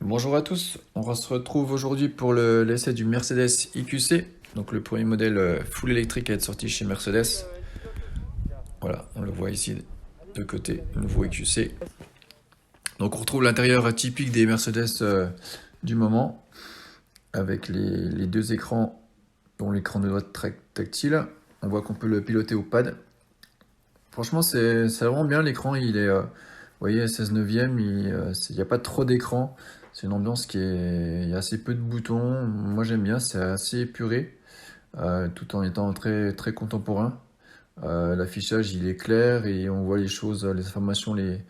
Bonjour à tous, on se retrouve aujourd'hui pour l'essai du Mercedes EQC, donc le premier modèle full électrique à être sorti chez Mercedes. Voilà, on le voit ici de côté, le nouveau EQC. Donc on retrouve l'intérieur atypique des Mercedes du moment, avec les deux écrans, dont l'écran de droite tactile. On voit qu'on peut le piloter au pad. Franchement, c'est vraiment bien l'écran, il est, vous voyez, 16 neuvième, il n'y a pas trop d'écran. C'est une ambiance il y a assez peu de boutons. Moi j'aime bien, c'est assez épuré, tout en étant très, très contemporain. L'affichage il est clair et on voit les choses, les informations les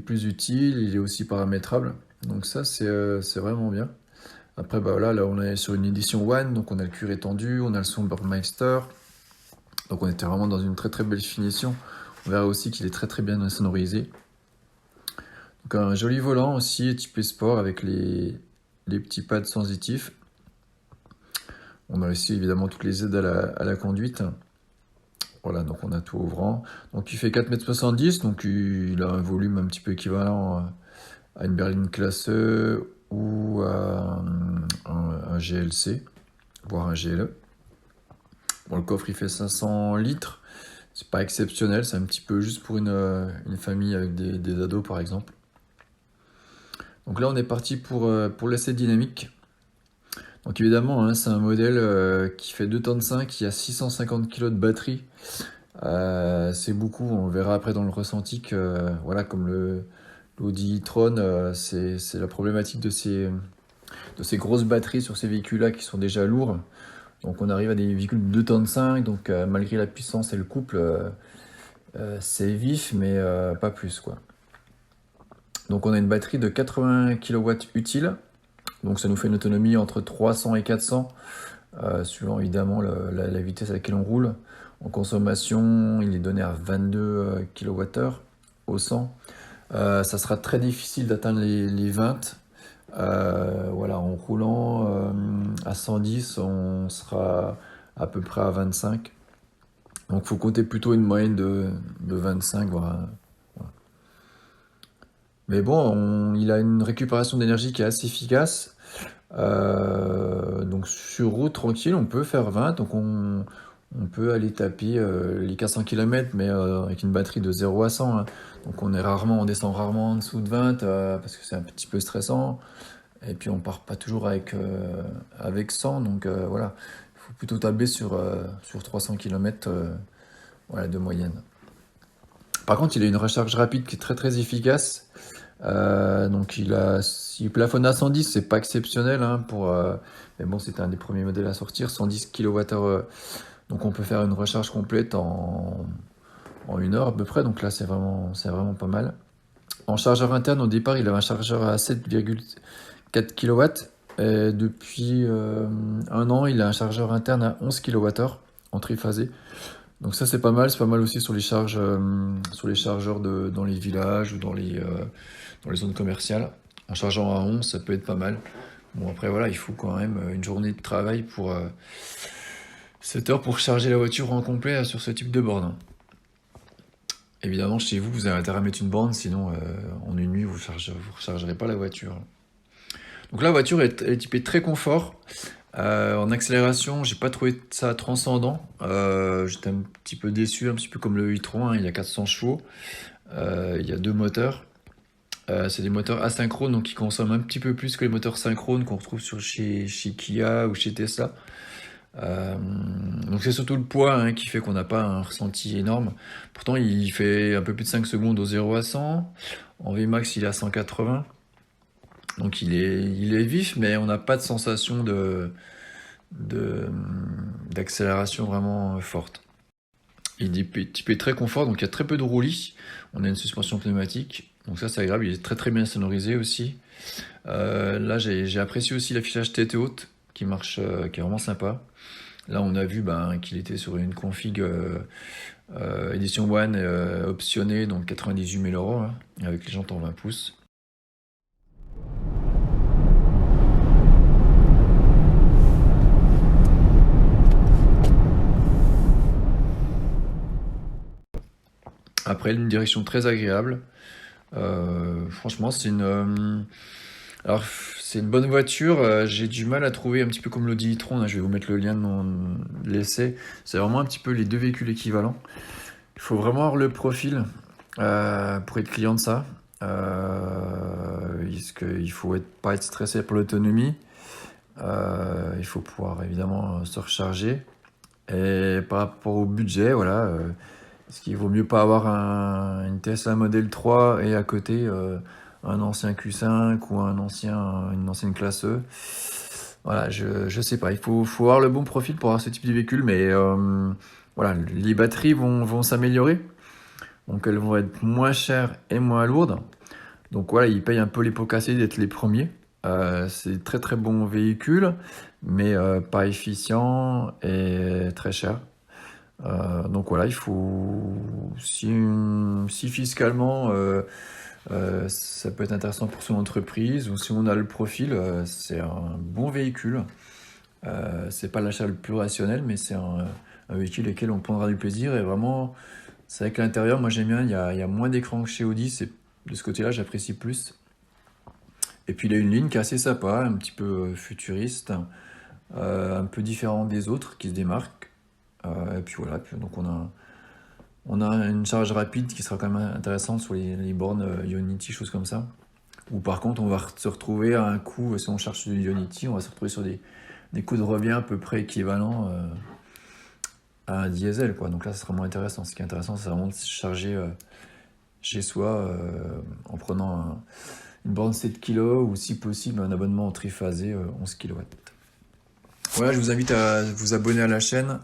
plus utiles. Il est aussi paramétrable. Donc ça c'est vraiment bien. Après bah voilà, là on est sur une édition One, donc on a le cuir étendu, on a le son Burmeister. Donc on était vraiment dans une très très belle finition. On verra aussi qu'il est très très bien sonorisé. Donc un joli volant aussi, typé sport avec les petits pads sensitifs. On a aussi évidemment toutes les aides à la conduite. Voilà, donc on a tout ouvrant. Donc il fait 4,70 m, donc il a un volume un petit peu équivalent à une berline classe E ou à un GLC, voire un GLE. Bon, le coffre il fait 500 litres. C'est pas exceptionnel, c'est un petit peu juste pour une famille avec des ados par exemple. Donc là on est parti pour l'essai dynamique. Donc évidemment hein, c'est un modèle qui fait 2 tonnes 5, qui a 650 kg de batterie. C'est beaucoup, on le verra après dans le ressenti que voilà, comme l'Audi e-tron, c'est la problématique de ces grosses batteries sur ces véhicules-là qui sont déjà lourds. Donc on arrive à des véhicules de 2 tonnes 5, donc malgré la puissance et le couple, c'est vif, mais pas plus quoi. Donc on a une batterie de 80 kW utile, donc ça nous fait une autonomie entre 300 et 400, suivant évidemment la vitesse à laquelle on roule. En consommation, il est donné à 22 kWh au 100. Ça sera très difficile d'atteindre les 20. Voilà, en roulant à 110, on sera à peu près à 25. Donc il faut compter plutôt une moyenne de 25, voilà. Mais bon, il a une récupération d'énergie qui est assez efficace. Donc sur route tranquille, on peut faire 20. Donc on peut aller taper les 400 km, mais avec une batterie de 0 à 100. Hein. Donc on descend rarement en dessous de 20 parce que c'est un petit peu stressant. Et puis on part pas toujours avec 100. Donc voilà, il faut plutôt tabler sur 300 km voilà, de moyenne. Par contre, il a une recharge rapide qui est très très efficace. Donc s'il plafonne à 110, c'est pas exceptionnel hein, mais bon, c'était un des premiers modèles à sortir, 110 kWh. Donc on peut faire une recharge complète en 1 heure à peu près. Donc là, c'est vraiment pas mal. En chargeur interne, au départ, il avait un chargeur à 7,4 kW. Et depuis 1 an, il a un chargeur interne à 11 kWh en triphasé. Donc ça, c'est pas mal aussi sur sur les chargeurs dans les villages ou dans les zones commerciales. En chargeant à 11, ça peut être pas mal. Bon, après, voilà, il faut quand même une journée de travail pour 7 heures pour charger la voiture en complet sur ce type de borne. Évidemment, chez vous, vous avez intérêt à mettre une borne, sinon en une nuit, vous rechargerez pas la voiture. Donc la voiture est typée très confort. En accélération, j'ai pas trouvé ça transcendant. J'étais un petit peu déçu, un petit peu comme le e-tron, hein, il y a 400 chevaux. Il y a deux moteurs. C'est des moteurs asynchrones, donc qui consomment un petit peu plus que les moteurs synchrones qu'on retrouve chez Kia ou chez Tesla. Donc c'est surtout le poids hein, qui fait qu'on n'a pas un ressenti énorme. Pourtant, il fait un peu plus de 5 secondes au 0 à 100. En Vmax, il est à 180. Donc il est vif, mais on n'a pas de sensation d'accélération vraiment forte. Il est typé très confort, donc il y a très peu de roulis. On a une suspension pneumatique, donc ça c'est agréable. Il est très très bien sonorisé aussi. Là j'ai apprécié aussi l'affichage tête haute qui marche, qui est vraiment sympa. Là on a vu qu'il était sur une config édition One optionnée, donc 98 000 € hein, avec les jantes en 20 pouces. Après, une direction très agréable. Franchement, Alors, c'est une bonne voiture, j'ai du mal à trouver un petit peu comme l'Audi e-tron, là, je vais vous mettre le lien de l'essai. C'est vraiment un petit peu les deux véhicules équivalents. Il faut vraiment avoir le profil pour être client de ça. Il faut pas être stressé pour l'autonomie. Il faut pouvoir évidemment se recharger. Et par rapport au budget, voilà, est-ce qu'il vaut mieux pas avoir une Tesla Model 3 et à côté un ancien Q5 ou une ancienne classe E? Voilà, je sais pas. Il faut avoir le bon profil pour avoir ce type de véhicule, mais voilà, les batteries vont s'améliorer. Donc elles vont être moins chères et moins lourdes. Donc voilà, ils payent un peu les pots cassés d'être les premiers. C'est très très bon véhicule, mais pas efficient et très cher. Donc voilà, il faut si fiscalement ça peut être intéressant pour son entreprise ou si on a le profil, c'est un bon véhicule. C'est pas l'achat le plus rationnel, mais c'est un véhicule auquel on prendra du plaisir et vraiment, c'est vrai que l'intérieur, moi j'aime bien, il y a moins d'écran que chez Audi, de ce côté-là j'apprécie plus. Et puis il a une ligne qui est assez sympa, un petit peu futuriste, un peu différent des autres, qui se démarque. Et puis voilà, donc on a une charge rapide qui sera quand même intéressante sur les bornes Ionity, choses comme ça. Ou par contre, on va se retrouver à un coût, si on cherche du Ionity, on va se retrouver sur des coûts de revient à peu près équivalents à un diesel, quoi. Donc là, ça sera moins intéressant. Ce qui est intéressant, c'est vraiment de se charger chez soi en prenant une borne 7 kg ou si possible un abonnement triphasé 11 kW. Voilà, je vous invite à vous abonner à la chaîne.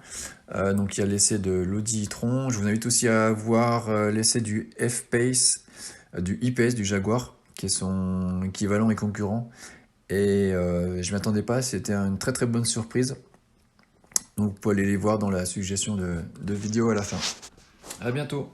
Donc il y a l'essai de l'Audi e-tron. Je vous invite aussi à voir l'essai du F-Pace, du e-Pace du Jaguar, qui est son équivalent et concurrent. Et je ne m'attendais pas, c'était une très très bonne surprise. Donc vous pouvez aller les voir dans la suggestion de vidéo à la fin. À bientôt.